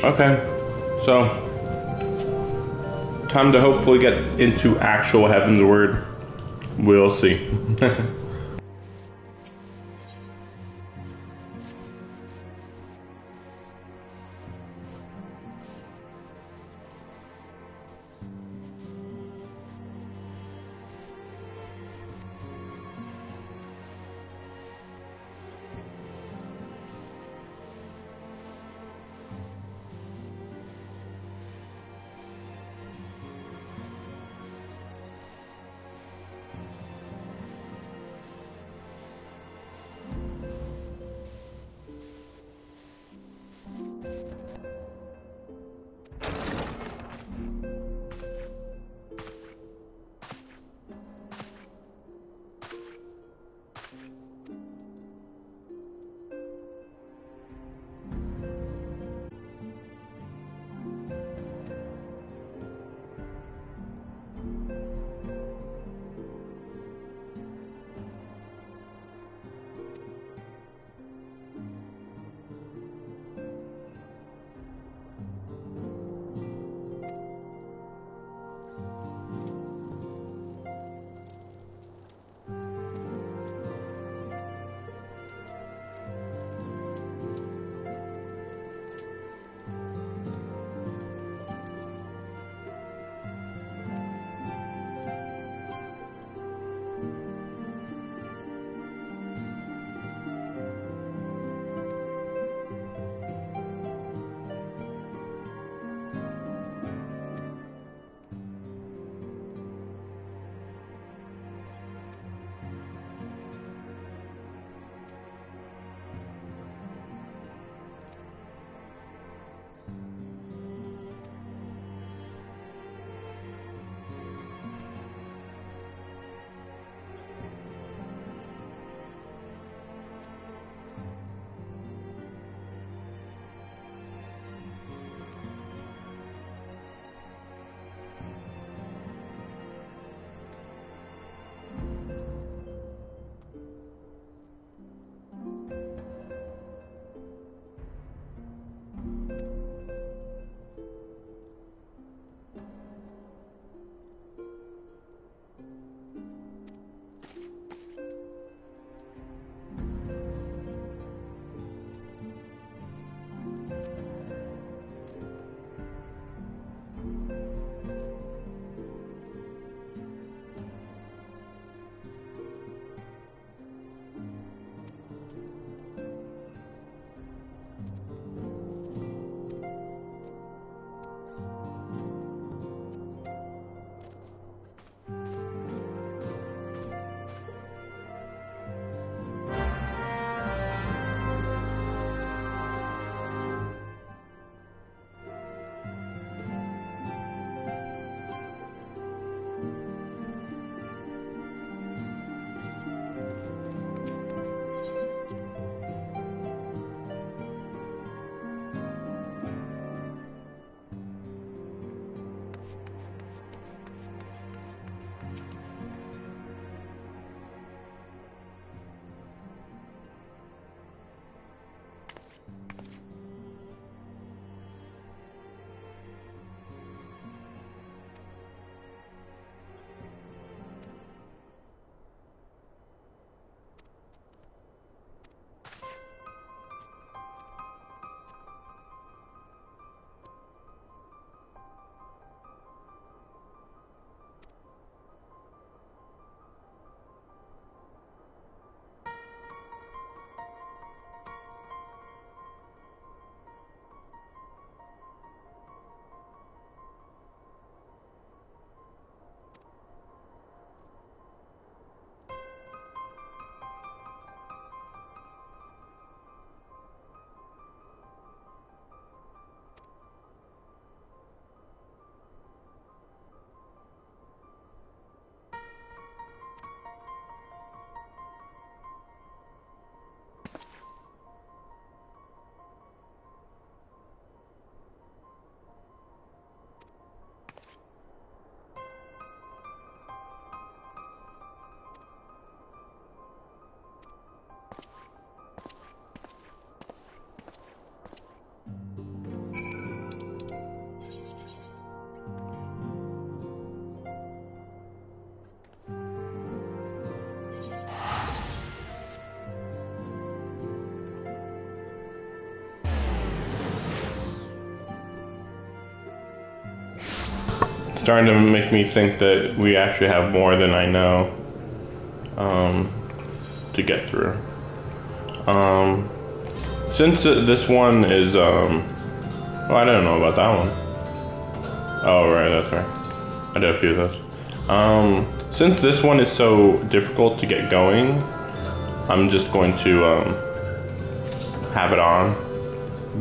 Okay, so time to hopefully get into actual Heaven's Word. We'll see. starting to make me think that we actually have more than I know to get through. Since this one is, oh, I don't know about that one. Oh, right, that's right. I did a few of those. Since this one is so difficult to get going, I'm just going to have it on.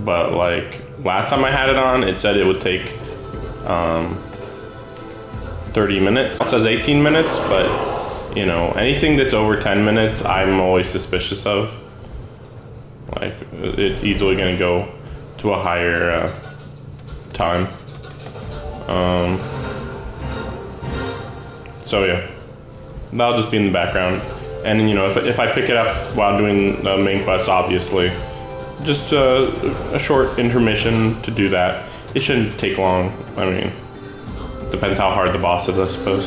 But like last time I had it on, it said it would take 30 minutes. It says 18 minutes, but you know, anything that's over 10 minutes, I'm always suspicious of. Like, it's easily going to go to a higher time. So yeah, that'll just be in the background. And you know, if I pick it up while doing the main quest, obviously, just a short intermission to do that. It shouldn't take long. I mean, depends how hard the boss is, I suppose.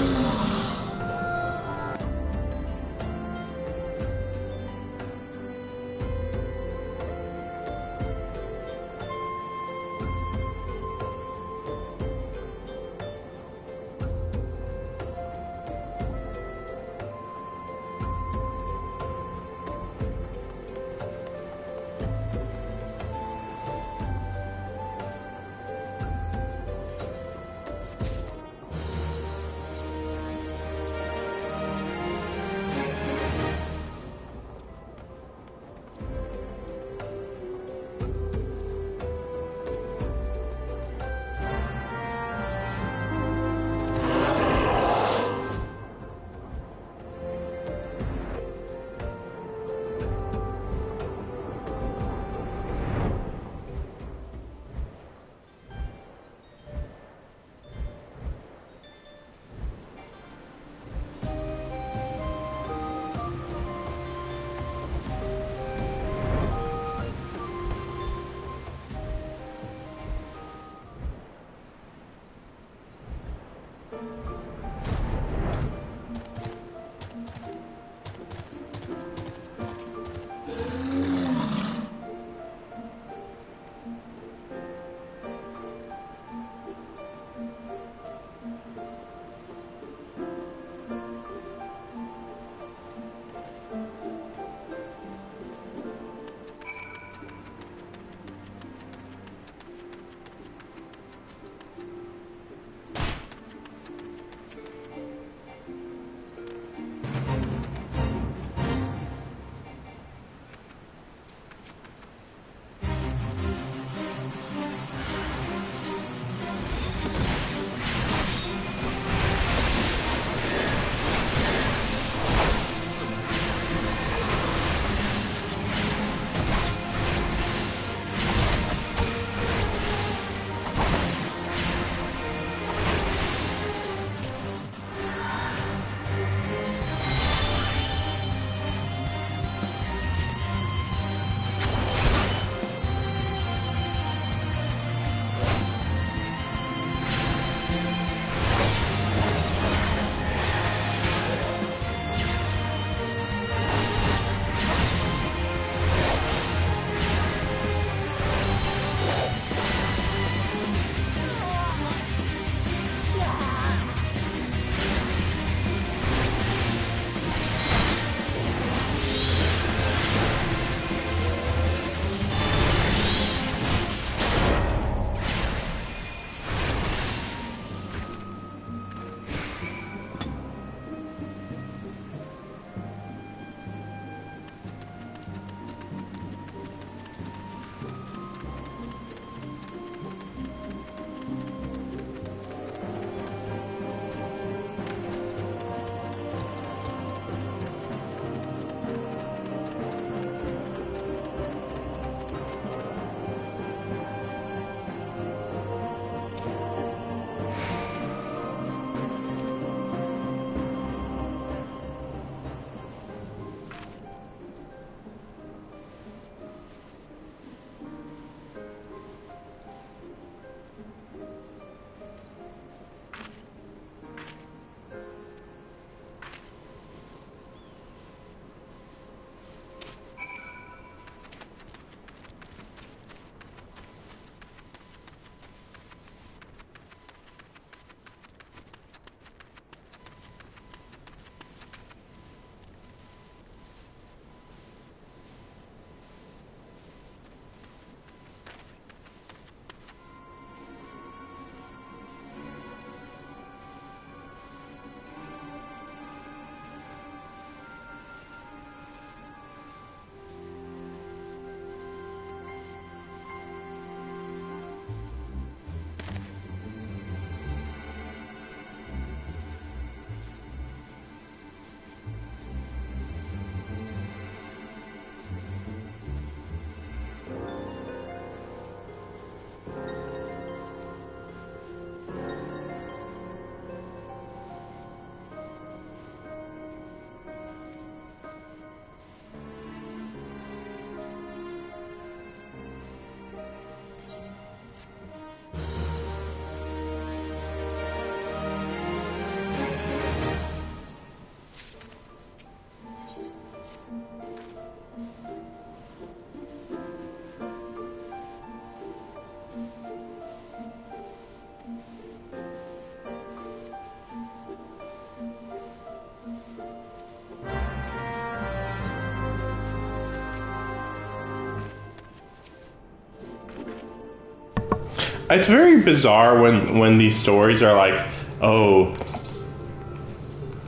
it's very bizarre when these stories are like, oh,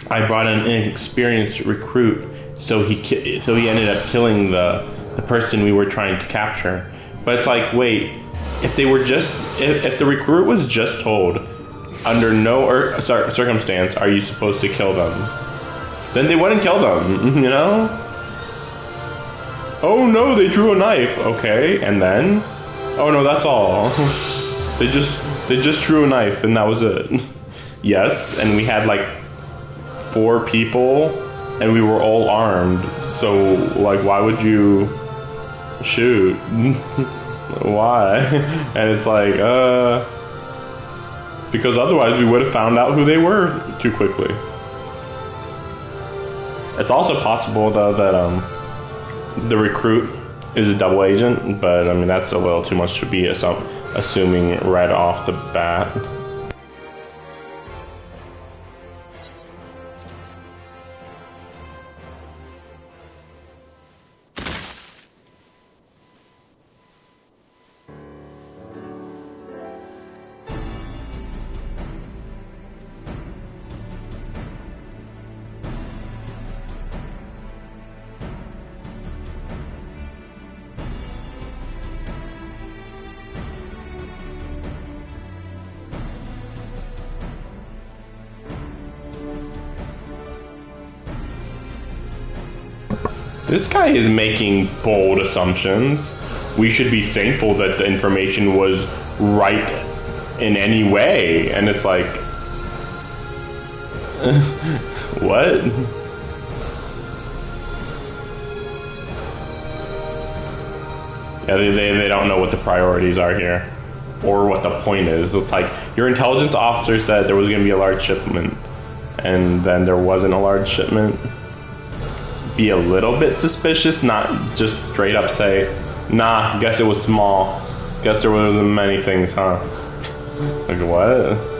I brought an inexperienced recruit, so he ended up killing the person we were trying to capture. But it's like, wait, if the recruit was just told, under no circumstance are you supposed to kill them, then they wouldn't kill them, you know? Oh no, they drew a knife. Okay, and then? Oh no, that's all. They just drew a knife and that was it. Yes, and we had like 4 people and we were all armed. So like, why would you shoot? Why? And it's like, because otherwise we would have found out who they were too quickly. It's also possible though that the recruit is a double agent, but I mean that's a little too much to be assuming right off the bat. This guy is making bold assumptions. We should be thankful that the information was right in any way. And it's like, what? Yeah, they don't know what the priorities are here or what the point is. It's like, your intelligence officer said there was going to be a large shipment and then there wasn't a large shipment. Be a little bit suspicious, not just straight up say, nah, guess it was small. Guess there wasn't many things, huh? Like, what?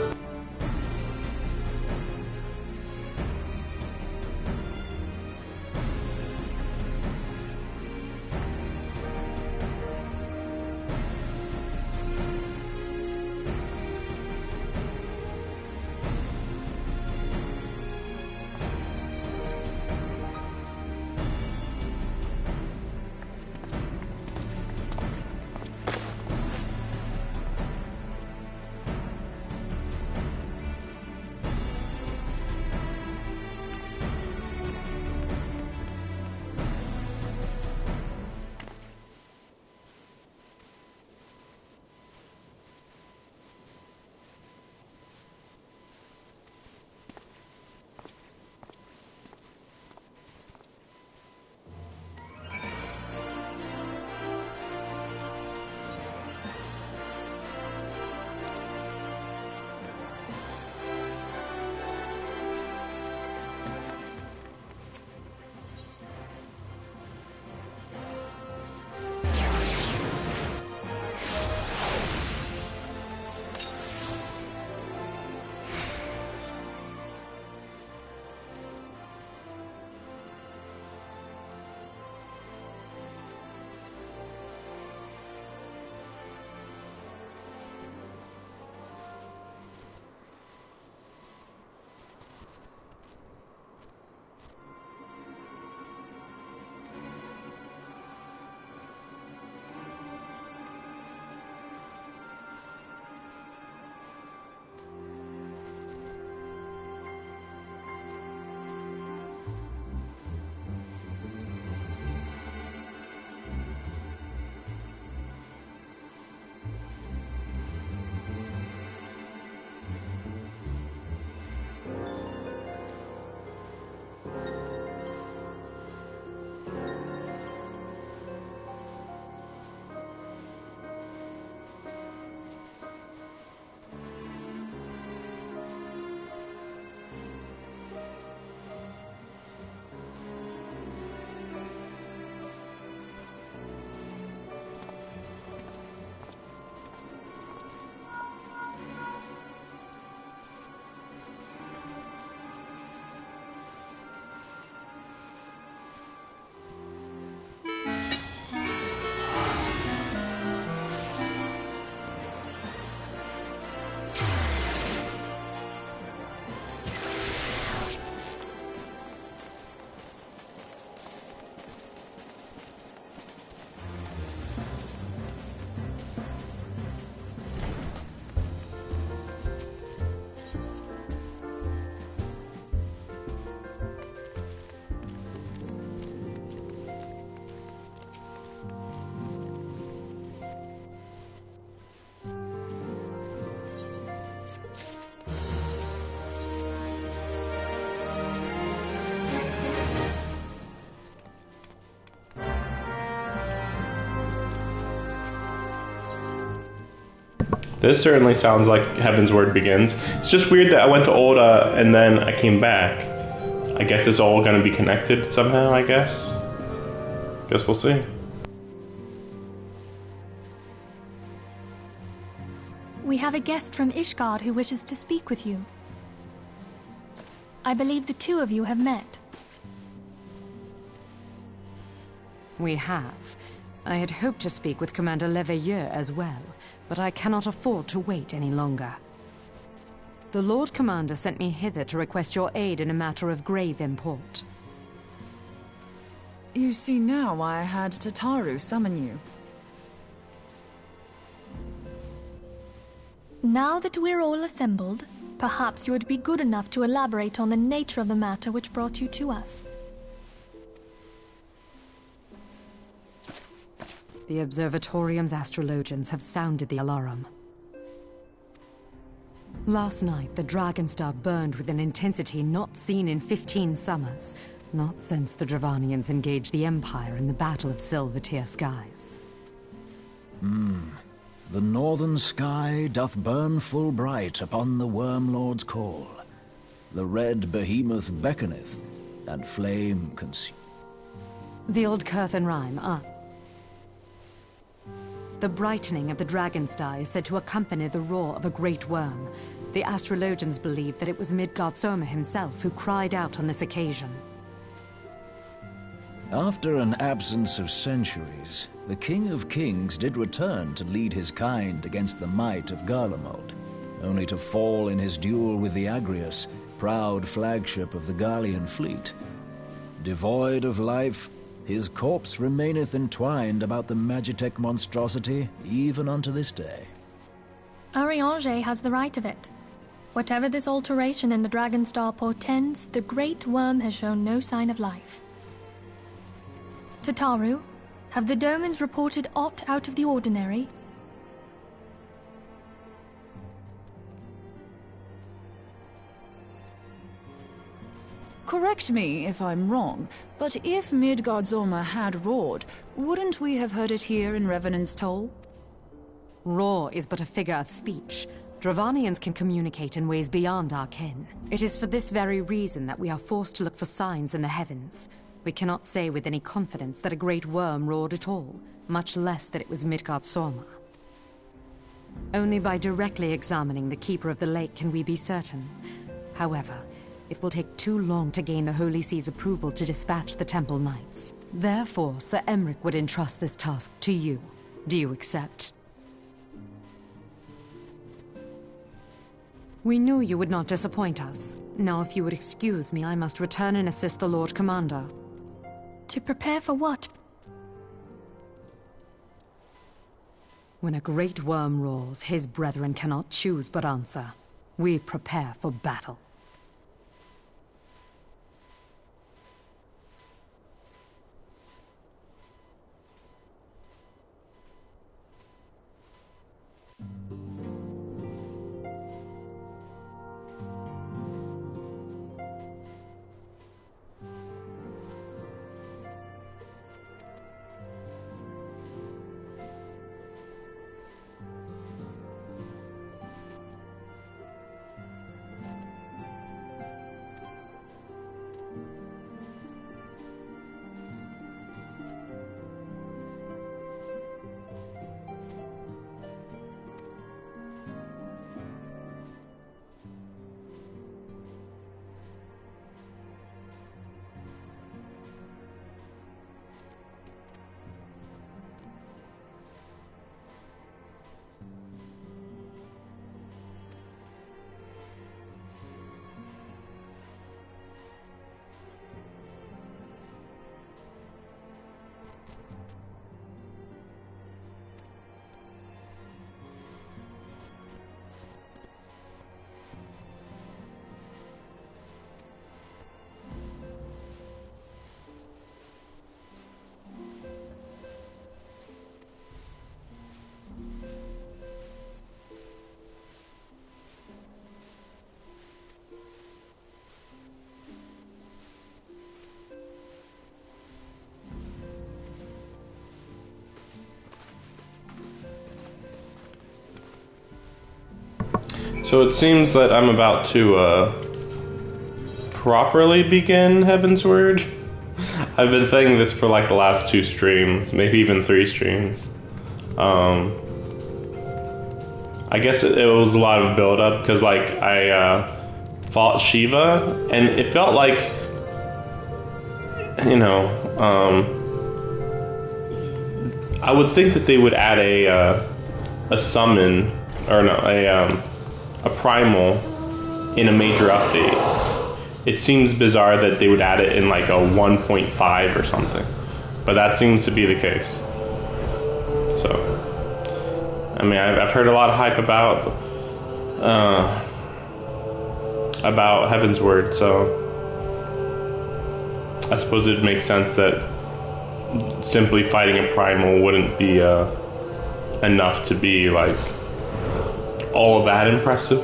This certainly sounds like Heaven's Word Begins. It's just weird that I went to Ulta and then I came back. I guess it's all going to be connected somehow, I guess. Guess we'll see. We have a guest from Ishgard who wishes to speak with you. I believe the two of you have met. We have. I had hoped to speak with Commander Leveilleur as well, but I cannot afford to wait any longer. The Lord Commander sent me hither to request your aid in a matter of grave import. You see now why I had Tataru summon you. Now that we're all assembled, perhaps you would be good enough to elaborate on the nature of the matter which brought you to us. The Observatorium's astrologians have sounded the alarm. Last night, the Dragonstar burned with an intensity not seen in 15 summers, not since the Dravanians engaged the Empire in the Battle of Silvertear Skies. The northern sky doth burn full bright upon the Wormlord's call. The red behemoth beckoneth, and flame consumes. The old Curthan rhyme, The brightening of the Dragonstar is said to accompany the roar of a great worm. The astrologians believe that it was Midgard Soma himself who cried out on this occasion. After an absence of centuries, the King of Kings did return to lead his kind against the might of Garlemald, only to fall in his duel with the Agrius, proud flagship of the Garlean fleet. Devoid of life, his corpse remaineth entwined about the Magitech monstrosity even unto this day. Ariange has the right of it. Whatever this alteration in the Dragonstar portends, the Great Worm has shown no sign of life. Tataru, have the Domans reported aught out of the ordinary? Correct me if I'm wrong, but if Midgard-Zorma had roared, wouldn't we have heard it here in Revenant's Toll? Roar is but a figure of speech. Dravanians can communicate in ways beyond our ken. It is for this very reason that we are forced to look for signs in the heavens. We cannot say with any confidence that a great worm roared at all, much less that it was Midgard-Zorma. Only by directly examining the Keeper of the Lake can we be certain. However, it will take too long to gain the Holy See's approval to dispatch the Temple Knights. Therefore, Sir Emric would entrust this task to you. Do you accept? We knew you would not disappoint us. Now, if you would excuse me, I must return and assist the Lord Commander. To prepare for what? When a great worm roars, his brethren cannot choose but answer. We prepare for battle. So it seems that I'm about to properly begin Heavensward. I've been saying this for like the last 2 streams, maybe even 3 streams. I guess it was a lot of build up because like I fought Shiva and it felt like, you know, I would think that they would add a summon or no a primal in a major update. It seems bizarre that they would add it in like a 1.5 or something, but that seems to be the case. So, I mean, I've heard a lot of hype about Heavensward, so I suppose it makes sense that simply fighting a primal wouldn't be enough to be like all of that impressive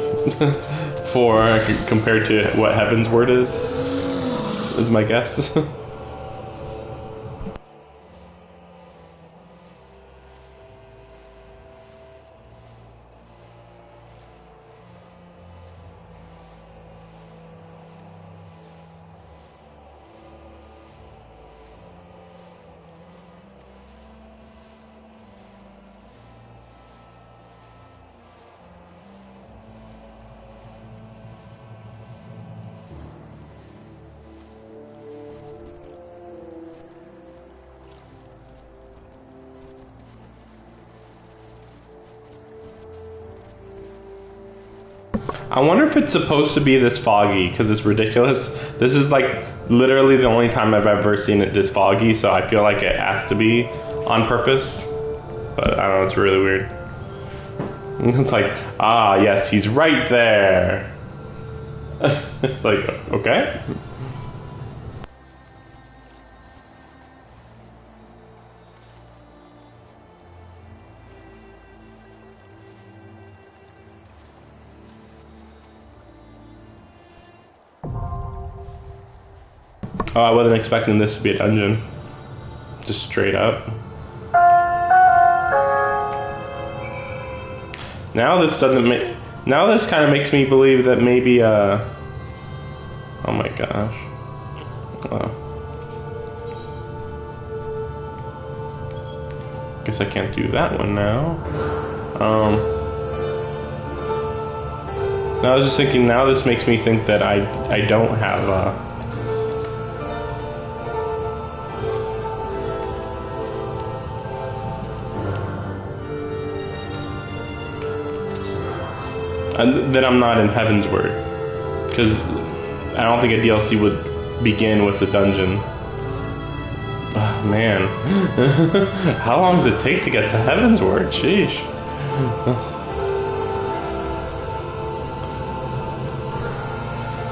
for compared to what Heavensward is my guess. I wonder if it's supposed to be this foggy, because it's ridiculous. This is like literally the only time I've ever seen it this foggy, so I feel like it has to be on purpose. But I don't know, it's really weird. It's like, ah, yes, he's right there. It's like, okay. Oh, I wasn't expecting this to be a dungeon. Just straight up. Now this doesn't make... Now this kind of makes me believe that maybe, oh my gosh. Guess I can't do that one now. Now I was just thinking, now this makes me think that I don't have, and then I'm not in Heavensward, because I don't think a DLC would begin with a dungeon. Oh, man. How long does it take to get to Heavensward? Sheesh.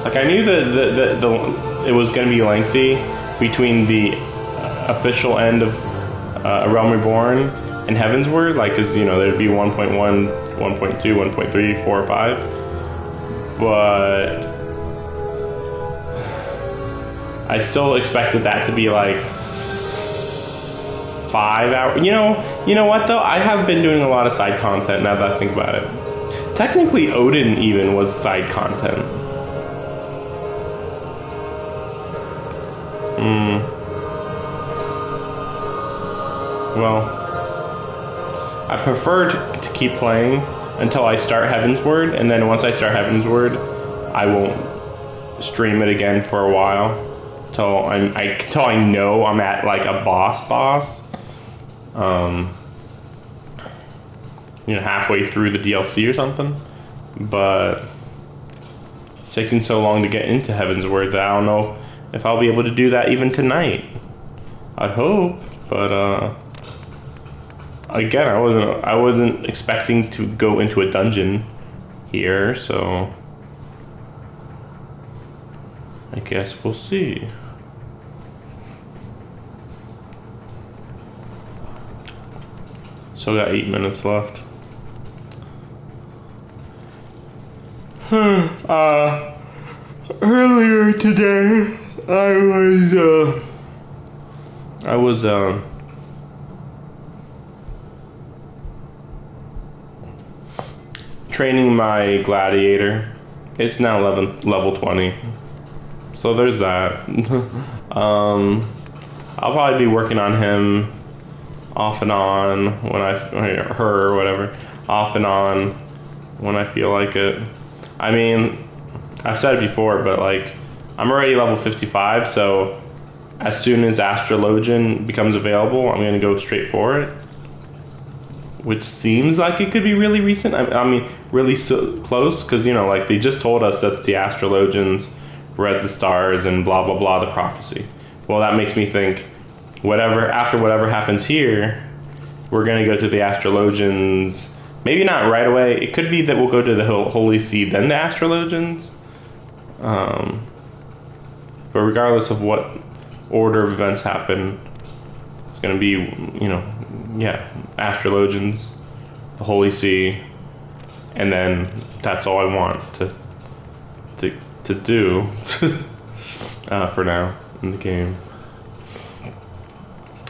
Like, I knew that it was going to be lengthy between the official end of A Realm Reborn and Heavensward, like, because, you know, there'd be 1.1, 1.2, 1.3, 4, 5. But I still expected that to be like 5 hours. You know what though? I have been doing a lot of side content now that I think about it. Technically, Odin even was side content. Well, I prefer to keep playing until I start Heavensward, and then once I start Heavensward, I won't stream it again for a while till I know I'm at like a boss. You know, halfway through the DLC or something. But it's taking so long to get into Heavensward that I don't know if I'll be able to do that even tonight. I'd hope, but again, I wasn't expecting to go into a dungeon here, so I guess we'll see. Still got 8 minutes left. Earlier today, I was training my gladiator. It's now level 20. So there's that. I'll probably be working on him off and on her or whatever, off and on when I feel like it. I mean, I've said it before, but like, I'm already level 55, so as soon as Astrologian becomes available, I'm gonna go straight for it. Which seems like it could be really recent. I mean, really close, because, you know, like, they just told us that the Astrologians read the stars and blah, blah, blah, the prophecy. Well, that makes me think, after whatever happens here, we're going to go to the Astrologians. Maybe not right away. It could be that we'll go to the Holy See, then the Astrologians. But regardless of what order of events happen, it's going to be, you know, yeah, Astrologians, the Holy See, and then that's all I want to do for now in the game.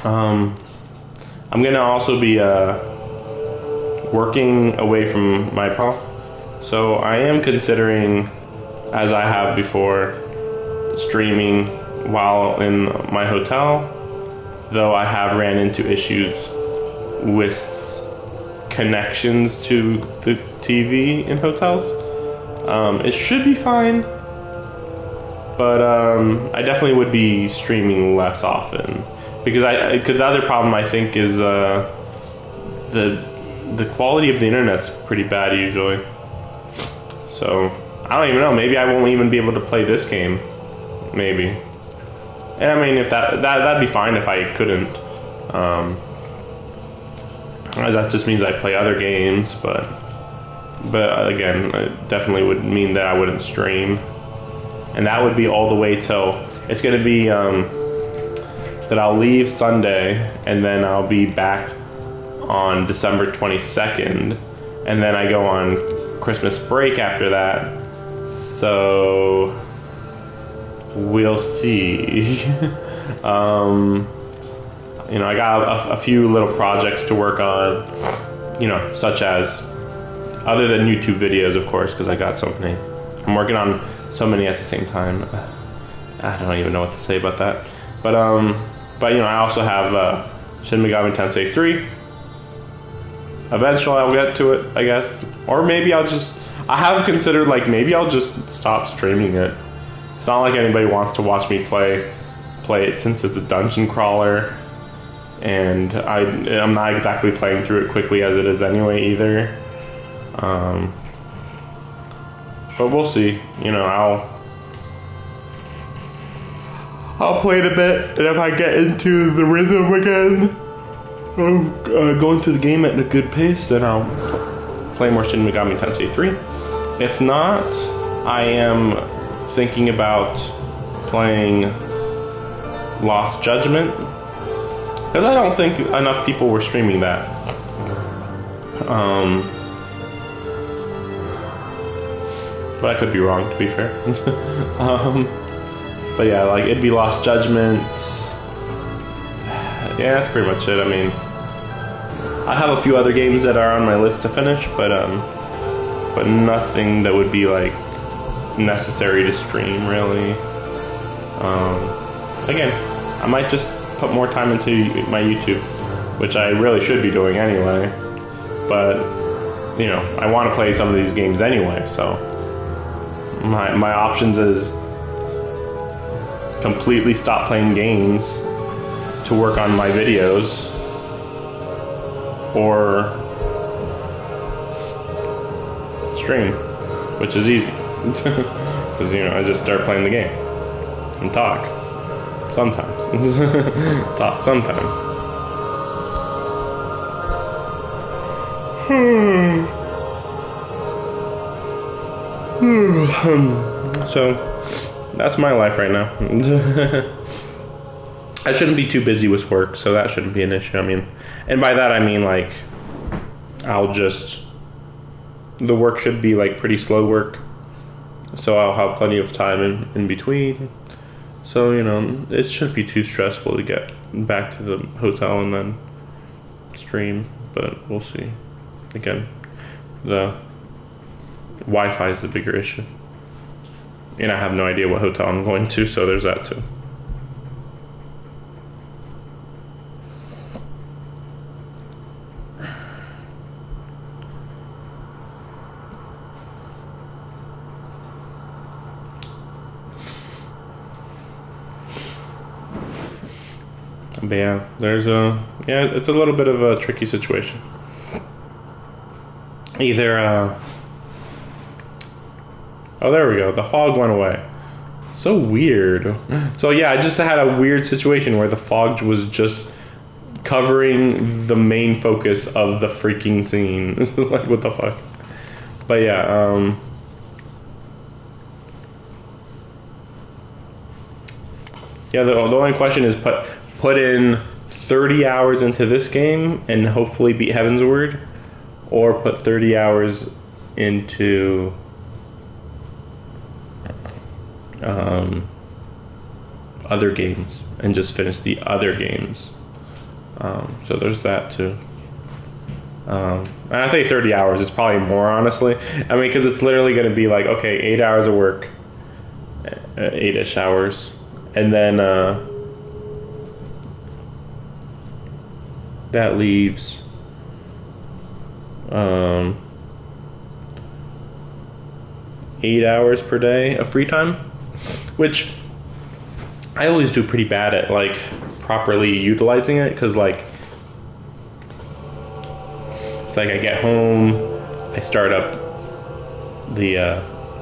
I'm gonna also be working away from my pal, so I am considering, as I have before, streaming while in my hotel, though I have ran into issues with connections to the TV in hotels. It should be fine, but I definitely would be streaming less often, because the other problem I think is the quality of the internet's pretty bad usually. So I don't even know. Maybe I won't even be able to play this game. Maybe. And I mean, if that'd be fine if I couldn't. That just means I play other games, but again, it definitely would mean that I wouldn't stream, and that would be all the way till it's going to be that I'll leave Sunday, and then I'll be back on December 22nd, and then I go on Christmas break after that. So we'll see. You know, I got a few little projects to work on, you know, such as, other than YouTube videos, of course, because I got so many. I'm working on so many at the same time. I don't even know what to say about that. But you know, I also have Shin Megami Tensei 3. Eventually I'll get to it, I guess. Or maybe I have considered, like, maybe I'll just stop streaming it. It's not like anybody wants to watch me play it, since it's a dungeon crawler. And I'm not exactly playing through it quickly as it is anyway either. But we'll see. You know, I'll play it a bit, and if I get into the rhythm again, going through the game at a good pace, then I'll play more Shin Megami Tensei 3. If not, I am thinking about playing Lost Judgment, because I don't think enough people were streaming that. But I could be wrong, to be fair. But yeah, like, it'd be Lost Judgment. Yeah, that's pretty much it. I mean, I have a few other games that are on my list to finish, but nothing that would be, like, necessary to stream, really. Again, I might just put more time into my YouTube, which I really should be doing anyway. But, you know, I want to play some of these games anyway, so my options is completely stop playing games to work on my videos, or stream, which is easy, because, you know, I just start playing the game and talk sometimes. Talk sometimes. So that's my life right now. I shouldn't be too busy with work, so that shouldn't be an issue. I mean, and by that I mean, like, the work should be, like, pretty slow work, so I'll have plenty of time in between. So, you know, it shouldn't be too stressful to get back to the hotel and then stream, but we'll see. Again, Wi-Fi is the bigger issue. And I have no idea what hotel I'm going to, so there's that too. But yeah, it's a little bit of a tricky situation. Either, oh, there we go. The fog went away. So weird. So yeah, I just had a weird situation where the fog was just covering the main focus of the freaking scene. Like, what the fuck? But yeah, yeah, the only question is put in 30 hours into this game and hopefully beat Heavensward, or put 30 hours into other games and just finish the other games. So there's that too. And I say 30 hours, it's probably more, honestly. I mean, because it's literally going to be like, okay, 8 hours of work, 8-ish hours, and then that leaves 8 hours per day of free time, which I always do pretty bad at, like, properly utilizing it, because, like, it's like I get home, I start up the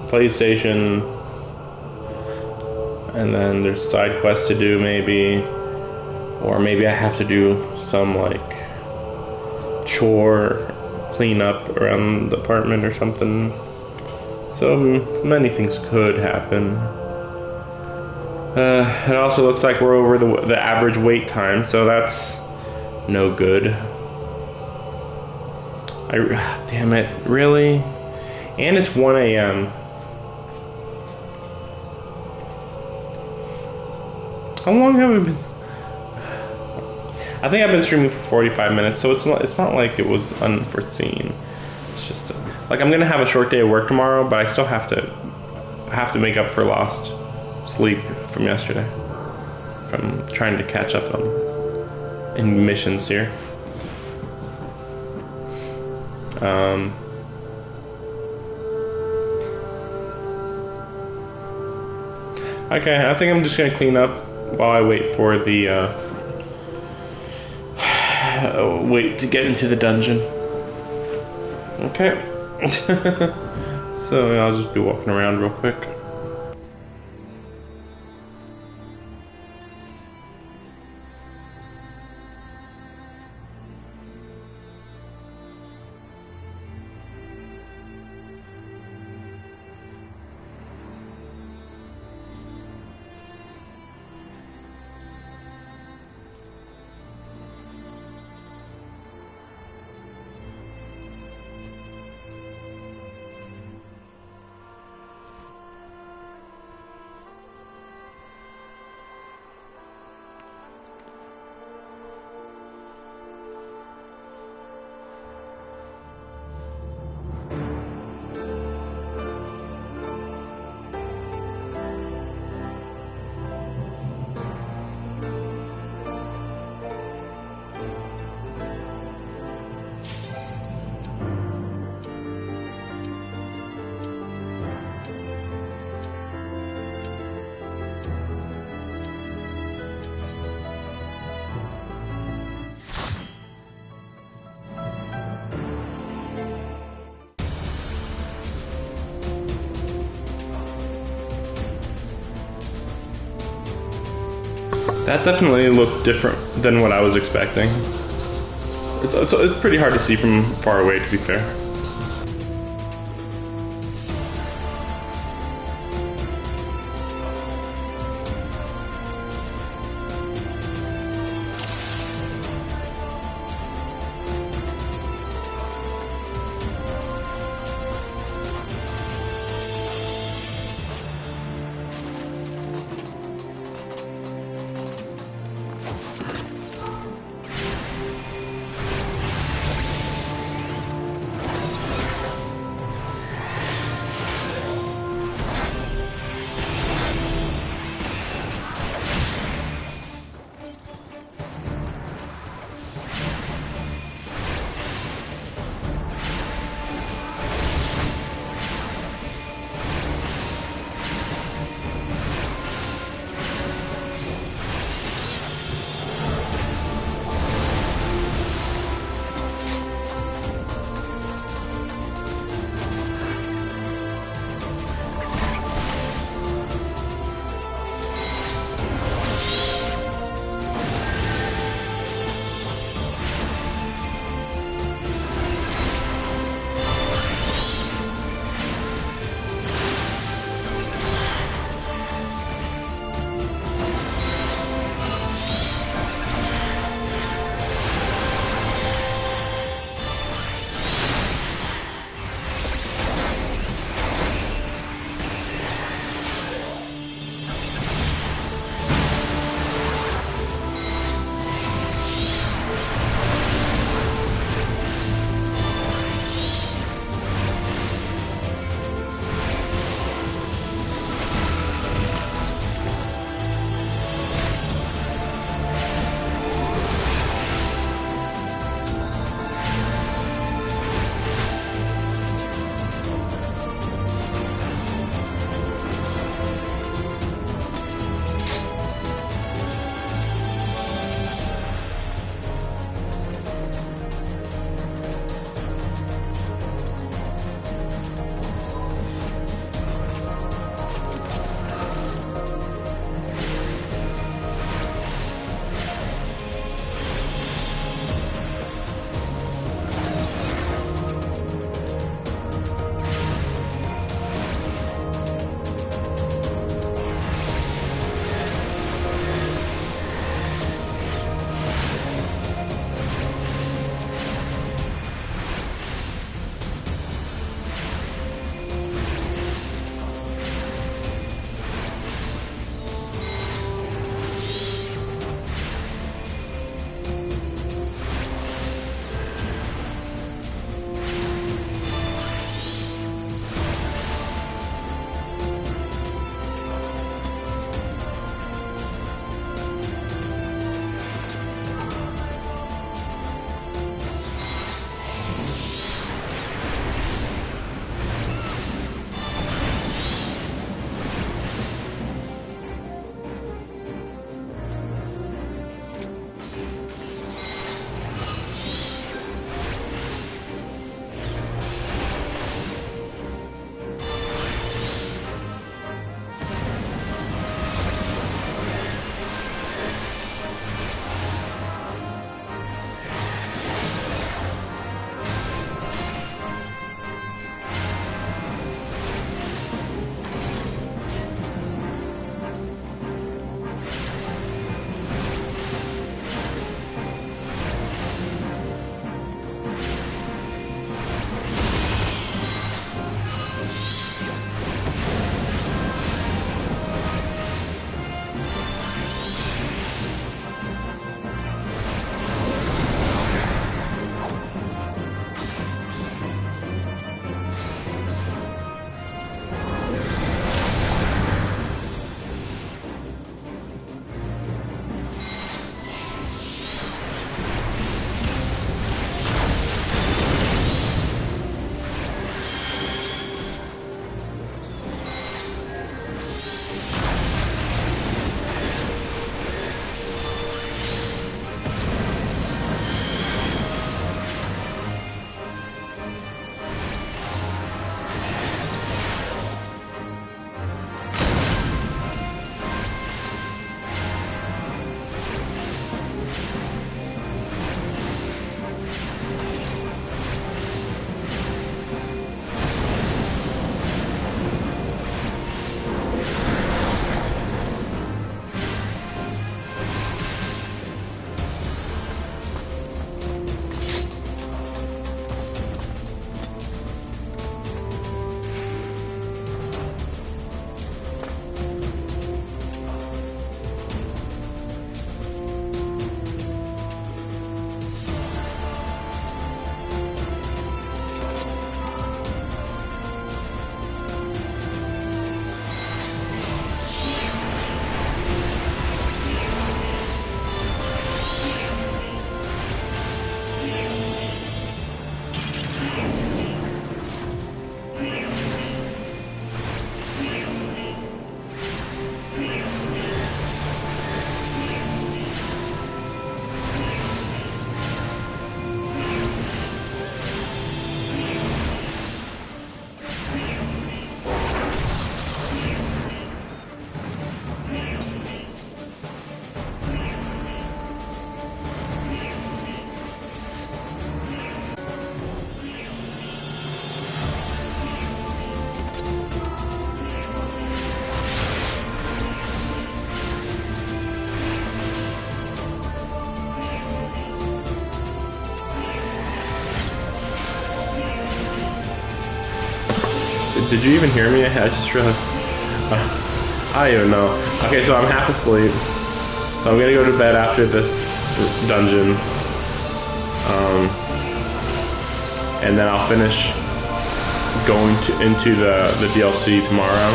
PlayStation, and then there's side quests to do, maybe, or maybe I have to do some, like, chore, clean up around the apartment or something. So many things could happen. It also looks like we're over the average wait time, so that's no good. Damn it, really? And it's 1 a.m. How long have we been? I think I've been streaming for 45 minutes, so it's not like it was unforeseen. It's just like I'm gonna have a short day of work tomorrow, but I still have to make up for lost sleep from yesterday, from trying to catch up in missions here. Okay, I think I'm just gonna clean up while I wait for the wait to get into the dungeon. Okay. So I'll just be walking around real quick. That definitely looked different than what I was expecting. It's pretty hard to see from far away, to be fair. Did you even hear me? I just realized. I don't even know. Okay, so I'm half asleep. So I'm gonna go to bed after this dungeon. And then I'll finish going into the DLC tomorrow.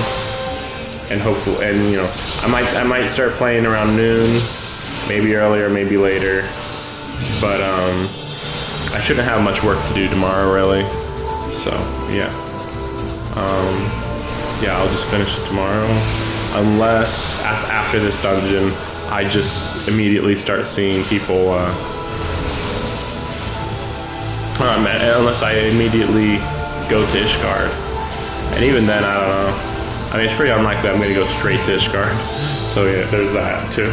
And hopefully, and you know, I might start playing around noon, maybe earlier, maybe later. But I shouldn't have much work to do tomorrow, really. So yeah. Yeah, I'll just finish it tomorrow. Unless after this dungeon, I just immediately start seeing people. Unless I immediately go to Ishgard, and even then, I don't know. I mean, it's pretty unlikely I'm going to go straight to Ishgard. So yeah, there's that too.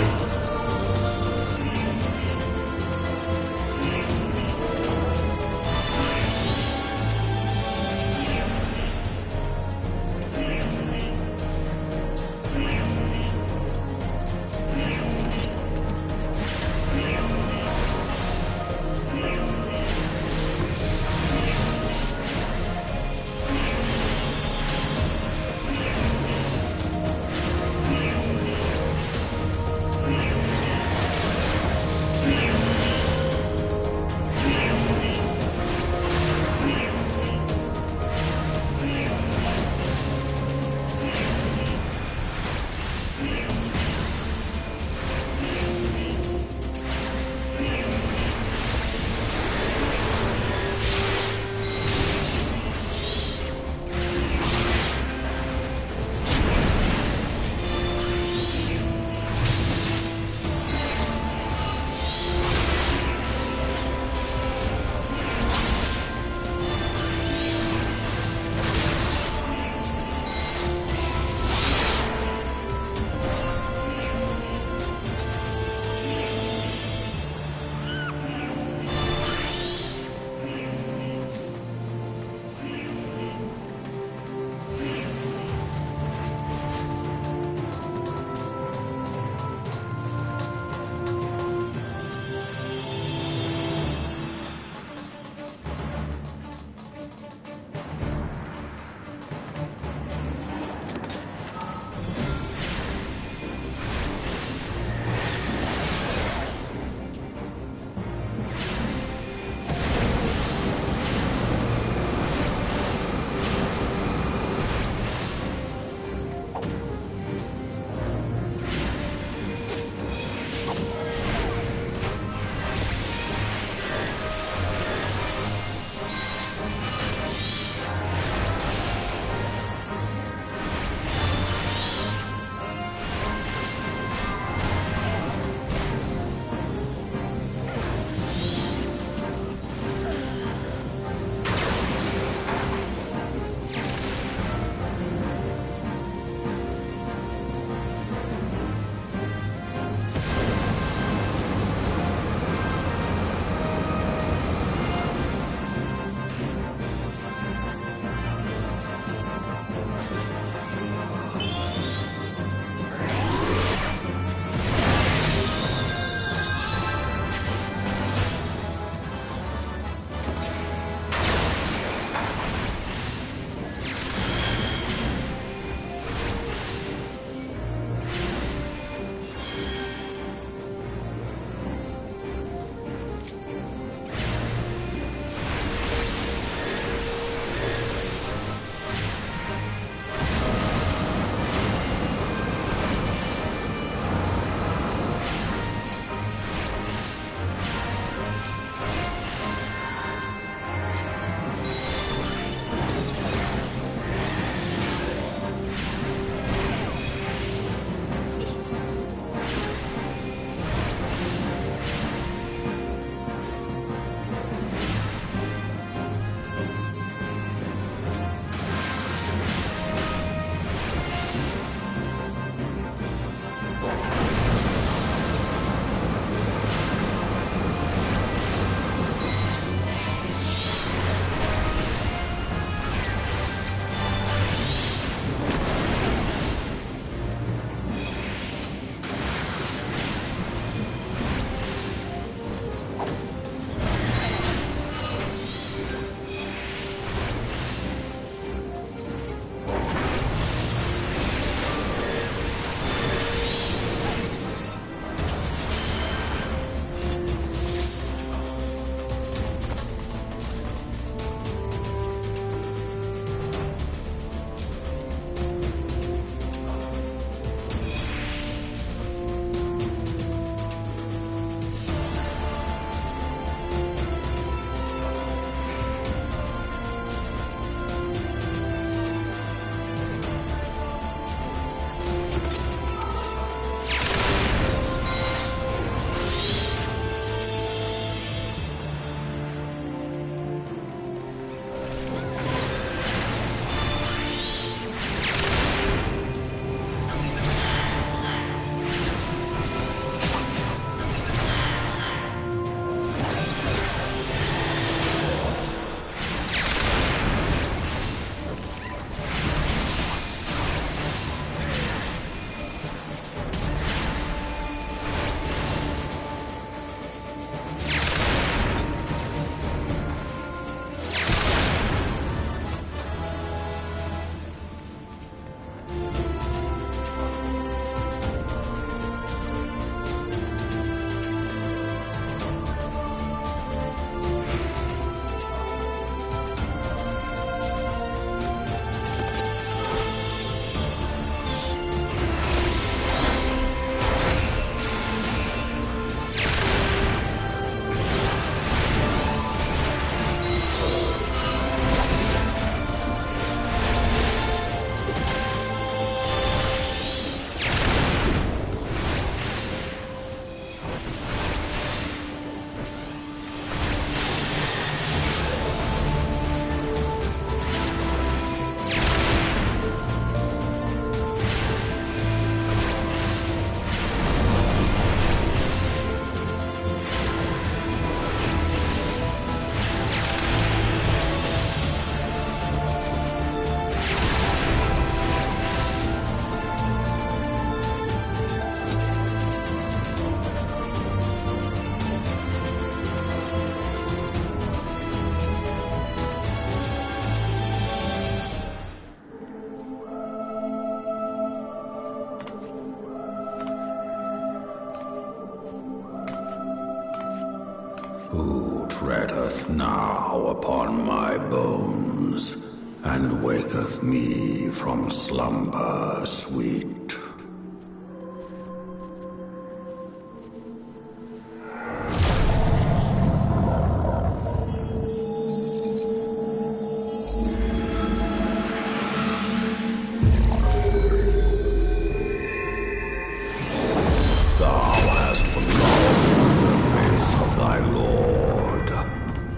feedeth now upon my bones, and waketh me from slumber sweet.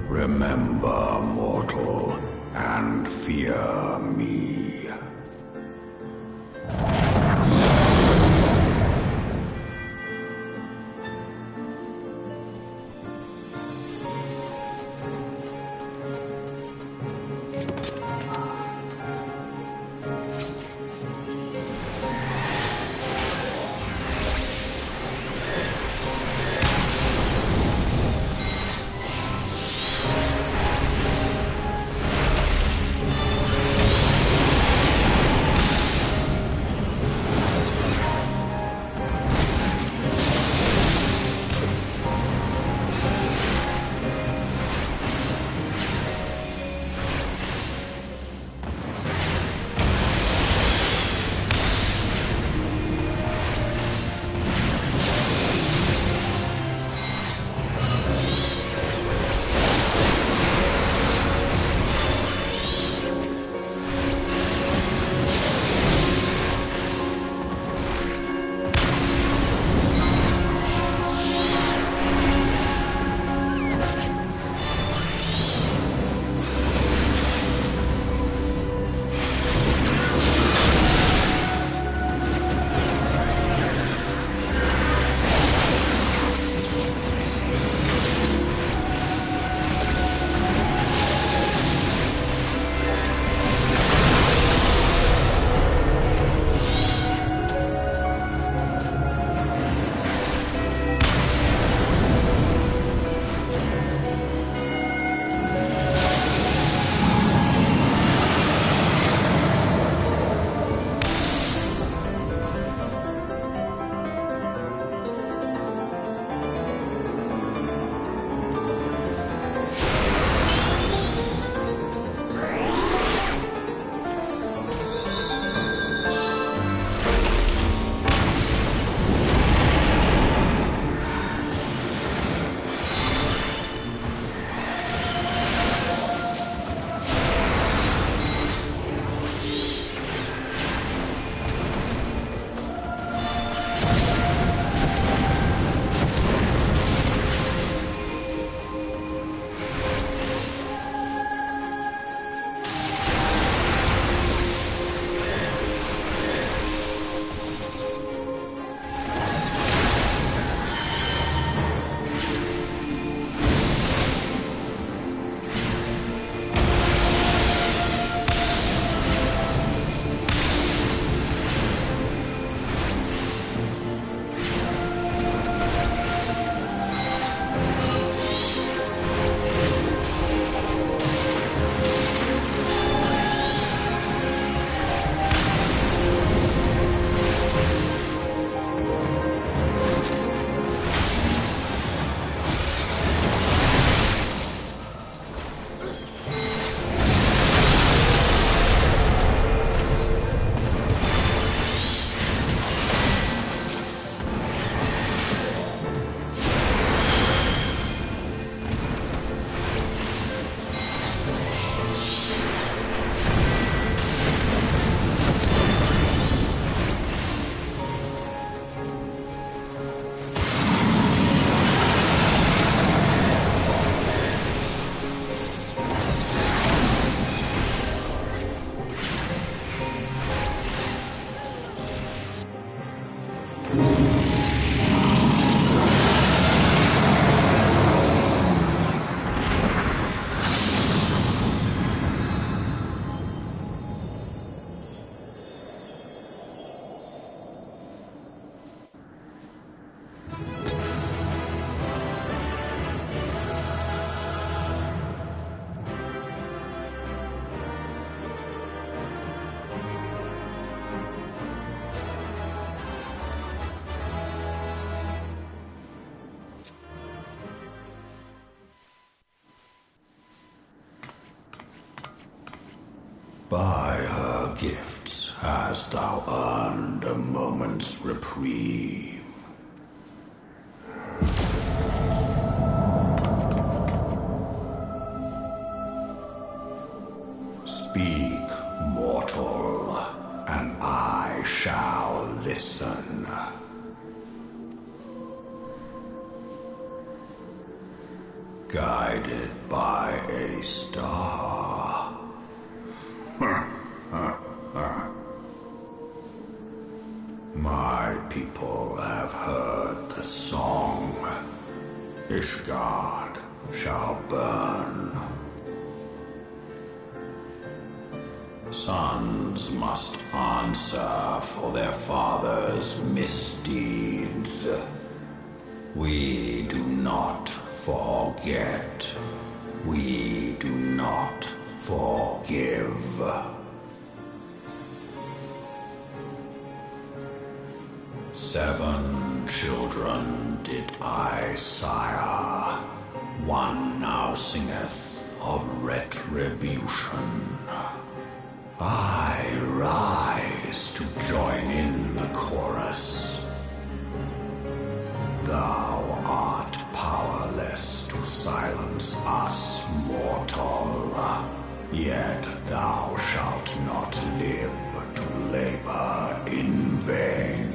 Remember, mortal, and fear me. By her gifts hast thou earned a moment's reprieve. Speak, mortal, and I shall listen. Guided by a star. My people have heard the song. Ishgard shall burn. Sons must answer for their father's misdeeds. We do not forget. We do not forgive. Seven children did I sire. One now singeth of retribution. I rise to join in the chorus. Thou art powerless to silence us, mortal. Yet thou shalt not live to labor in vain.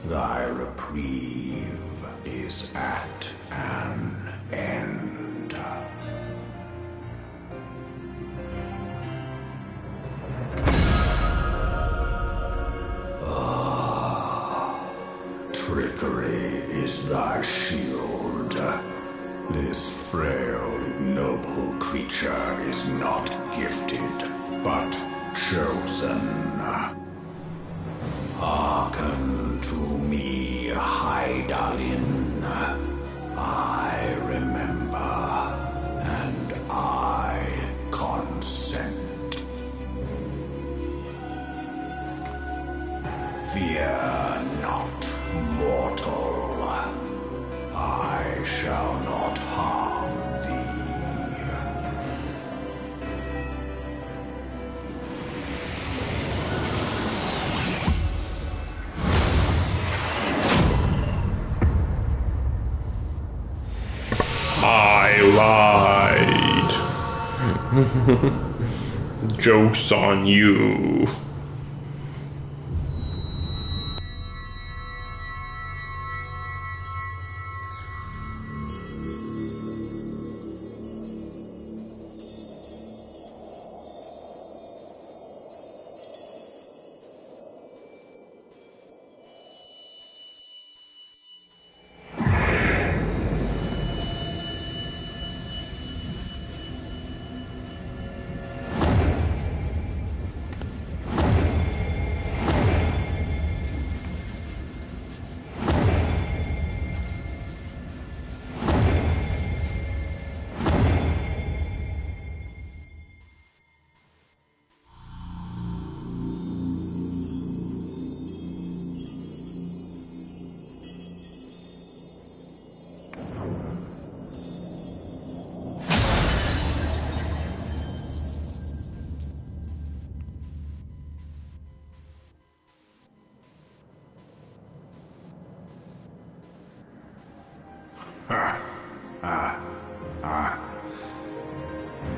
Thy reprieve is at an end. Trickery is thy shield. This frail, ignoble creature is not gifted, but chosen. Hearken to me, Hydaelyn. I remember, and I consent. Fear not, mortal. I shall not harm thee. I lied. Joke's on you.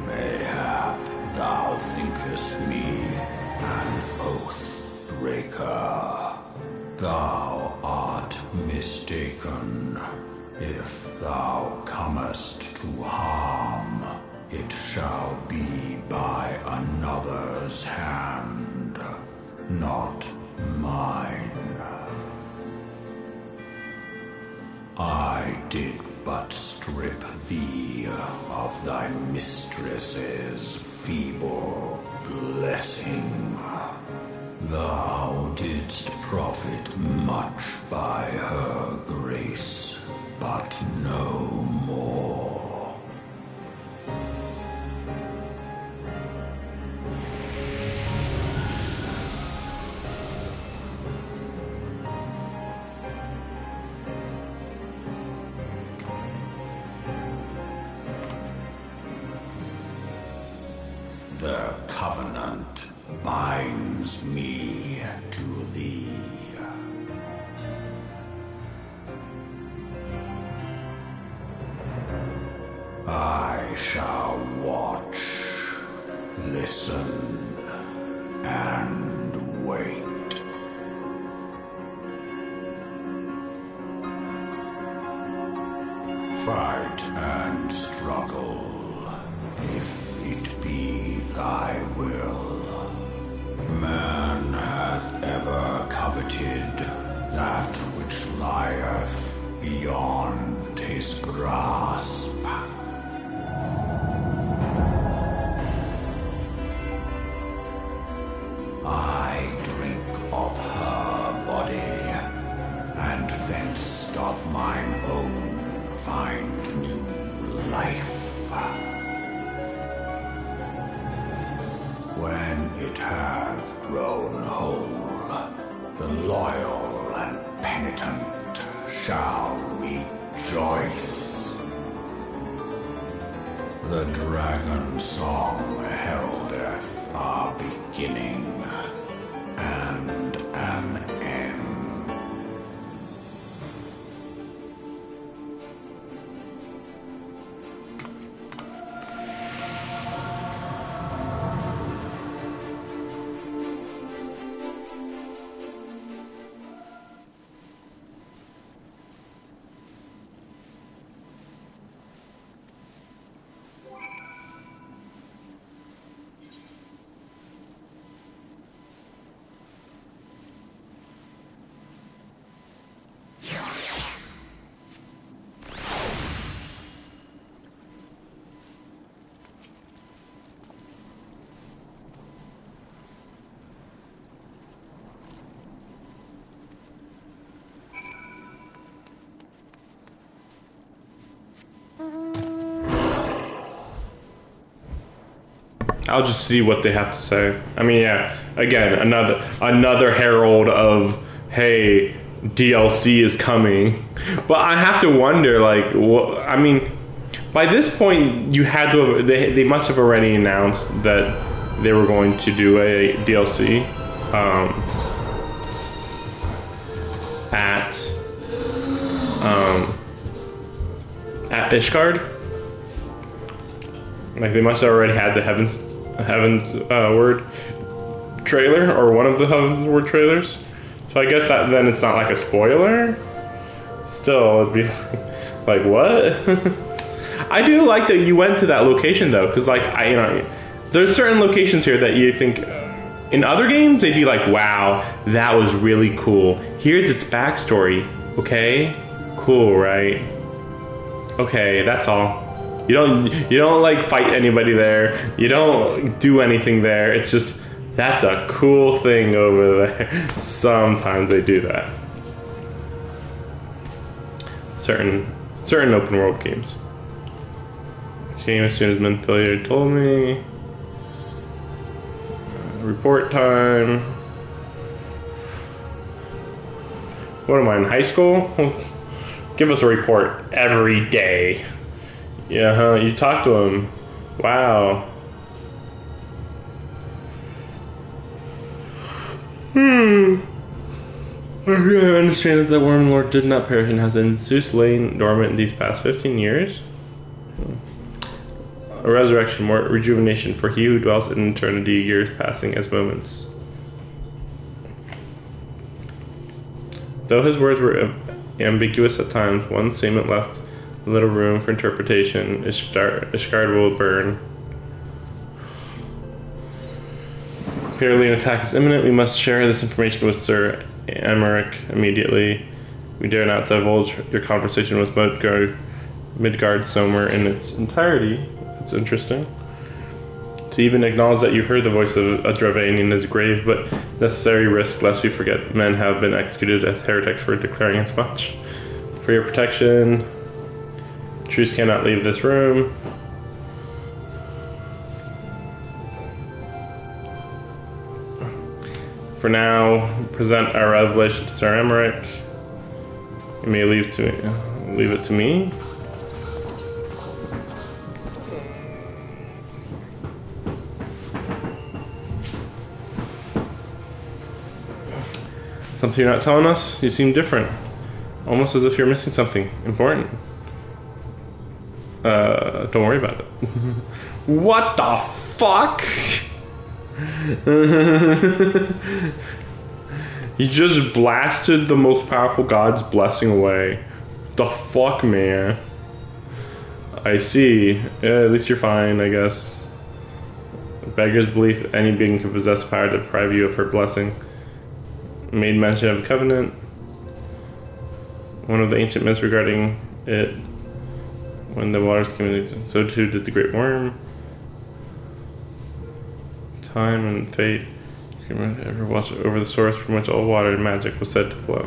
Mayhap thou thinkest me an oath breaker. Thou art mistaken. If thou comest to harm, it shall be by another's hand, not mine. I did but strip thee of thy mistress's feeble blessing. Thou didst profit much by her grace, but no more. The covenant binds me to thee. I shall watch, listen, and wait. Fight and struggle, if it be thy will. Man hath ever coveted that which lieth beyond his grasp. I drink of her body, and thence doth mine own find new life. When it hath grown whole, the loyal and penitent shall rejoice. The dragon song heraldeth our beginning and an end. I'll just see what they have to say. I mean, yeah, again, another herald of, hey, DLC is coming. But I have to wonder, like, I mean, by this point, you had to have, they must have already announced that they were going to do a DLC at Ishgard. Like, they must have already had the Heaven's Word trailer, or one of the Heaven's Word trailers. So I guess that then it's not like a spoiler. Still, it'd be like, what? I do like that you went to that location though, because like there's certain locations here that you think in other games they'd be like, wow, that was really cool. Here's its backstory. Okay, cool, right? Okay, that's all. You don't like fight anybody there. You don't do anything there. It's just, that's a cool thing over there. Sometimes they do that. Certain open world games. Came as soon as men failure told me. Report time. What am I in high school? Give us a report every day. Yeah, huh? You talk to him. Wow. I understand that the Worm Lord did not perish and has in Zeus lain dormant these past 15 years. A resurrection, more rejuvenation for he who dwells in eternity, years passing as moments. Though his words were ambiguous at times, one statement left little room for interpretation. Ishgard will burn. Clearly an attack is imminent. We must share this information with Sir Emmerich immediately. We dare not divulge your conversation with Midgard Somer in its entirety. It's interesting. To even acknowledge that you heard the voice of a Dravanian is a grave but necessary risk, lest we forget men have been executed as heretics for declaring as much. For your protection, Truce cannot leave this room. For now, present our revelation to Sir Emmerich. You may leave it to me. Something you're not telling us? You seem different. Almost as if you're missing something important. Don't worry about it. What the fuck? He just blasted the most powerful god's blessing away. The fuck, man? I see. At least you're fine, I guess. Beggar's belief any being can possess power to deprive you of her blessing. Made mention of a covenant. One of the ancient myths regarding it. When the waters came in, so too did the great worm. Time and fate. You can ever watch over the source from which all water and magic was said to flow.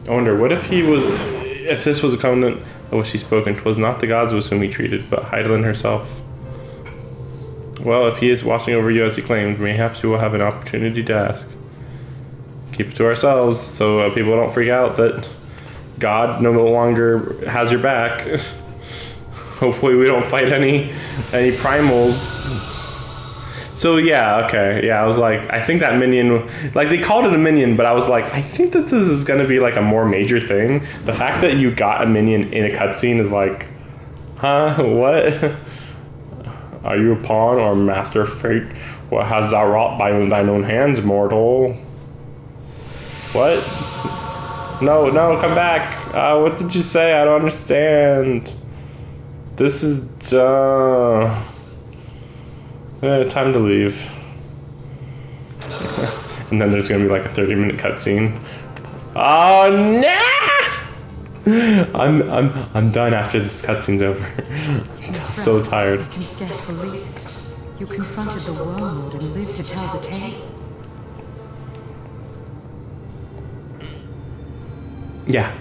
I wonder, what if this was a covenant of which he spoke, and 'twas not the gods with whom he treated, but Heidelin herself? Well, if he is watching over you as he claimed, mayhaps you will have an opportunity to ask. Keep it to ourselves, so people don't freak out that God no longer has your back. Hopefully we don't fight any primals. So yeah, okay. Yeah, I was like, I think that minion, like they called it a minion, but I was like, I think that this is going to be like a more major thing. The fact that you got a minion in a cutscene is like, huh? What? Are you a pawn or master of fate? What hast thou wrought by thine own hands, mortal? What? No, come back. What did you say? I don't understand. This is, time to leave. And then there's gonna be like a 30-minute cutscene. Oh, nah! I'm done after this cutscene's over. I'm so tired. I can scarce believe it. You confronted the Wormlord and lived to tell the tale. Yeah.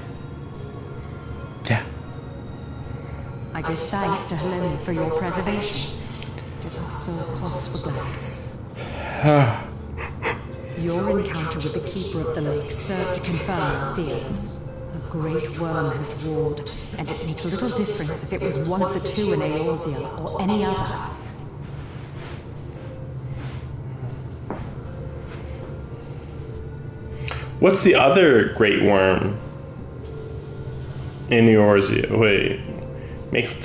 I give thanks to Helene for your preservation. It is our sole cause for gladness. Your encounter with the Keeper of the Lake served to confirm our fears. A great worm has roared, and it makes little difference if it was one of the two in Eorzea or any other. What's the other great worm in Eorzea? Wait. Makes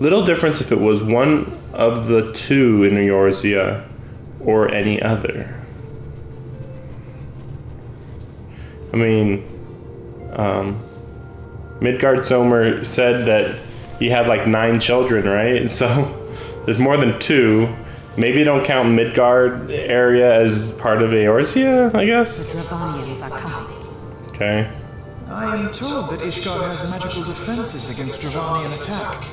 little difference if it was one of the two in Eorzea or any other. I mean, Midgard-Zomer said that he had like 9 children, right? So there's more than 2. Maybe don't count Midgard area as part of Eorzea, I guess? The Dravanians are coming. Okay. I am told that Ishgard has magical defenses against Dravanian attack,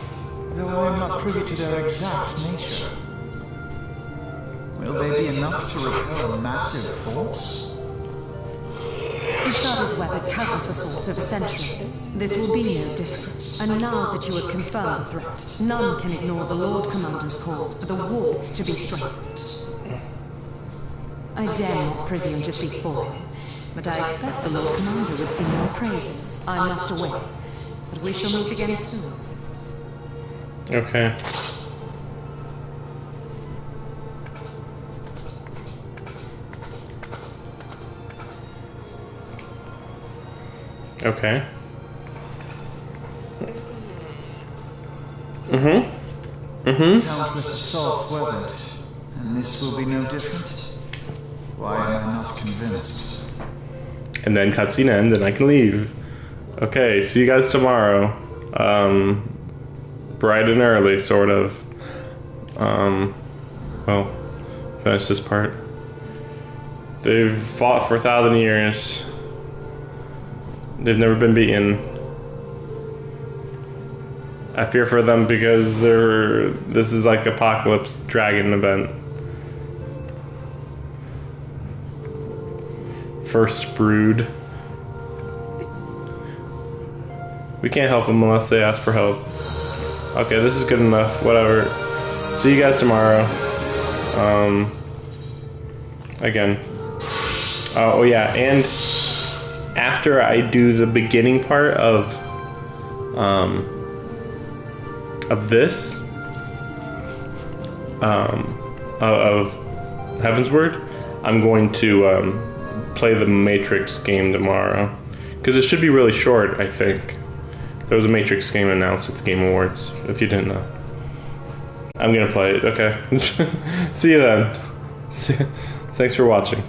though I am not privy to their exact nature. Will they be enough to repel a massive force? Ishgard has weathered countless assaults over centuries. This will be no different. And now that you have confirmed the threat, none can ignore the Lord Commander's calls for the wards to be strengthened. I dare not presume to speak for him, but I expect the Lord Commander would sing more praises. I must away, but we shall meet again soon. Okay. Okay. Countless assaults weathered, and this will be no different? Why am I not convinced? And then cutscene ends and I can leave. Okay, see you guys tomorrow. Bright and early, sort of. Well, finish this part. They've fought for 1,000 years. They've never been beaten. I fear for them because this is like Apocalypse Dragon event. First brood. We can't help them unless they ask for help. Okay, this is good enough. Whatever. See you guys tomorrow. Again. Oh yeah, and after I do the beginning part of this, of Heavensward, I'm going to play the Matrix game tomorrow. Because it should be really short, I think. There was a Matrix game announced at the Game Awards, if you didn't know. I'm gonna play it, okay. See you then. Thanks for watching.